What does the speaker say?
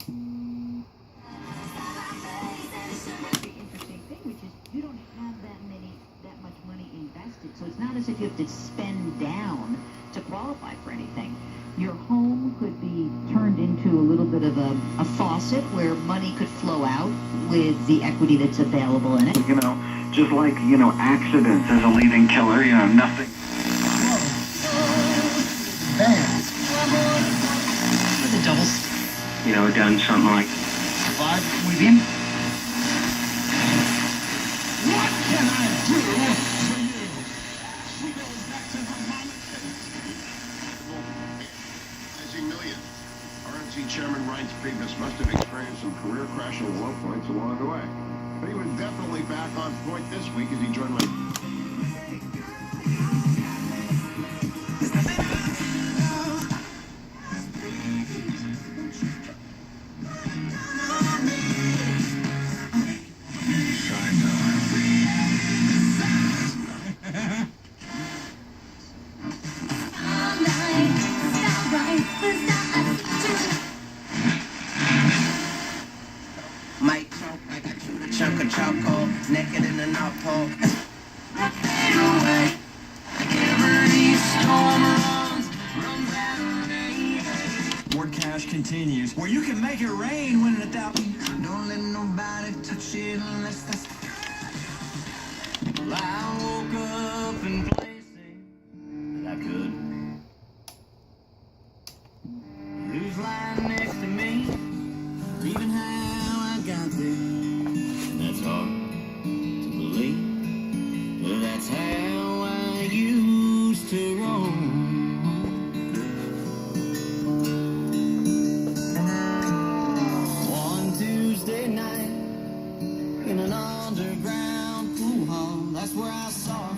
Interesting thing, which is you don't have that much money invested, so it's not as if you have to spend down to qualify for anything. Your home could be turned into a little bit of a faucet where money could flow out with the equity that's available in it. You know, just like, you know, accidents as a leading killer, you know, nothing. Bam. The doubles. You know, done something like 5 within. What can I do for you? We go back to the Millions. RNC Chairman Reince Priebus must have experienced some career-crashing low points along the way. But he was definitely back on point this week as he joined my... Might choke like I chewed a chunk of charcoal, naked in the North Pole. Word cash continues, where you can make it rain when in doubt. Don't let nobody touch it unless that's... Well, I woke up in places that I could. Who's lying next to me? Or even how I got there. And that's hard to believe. But that's how I used to roam. One Tuesday night in an underground pool hall, that's where I saw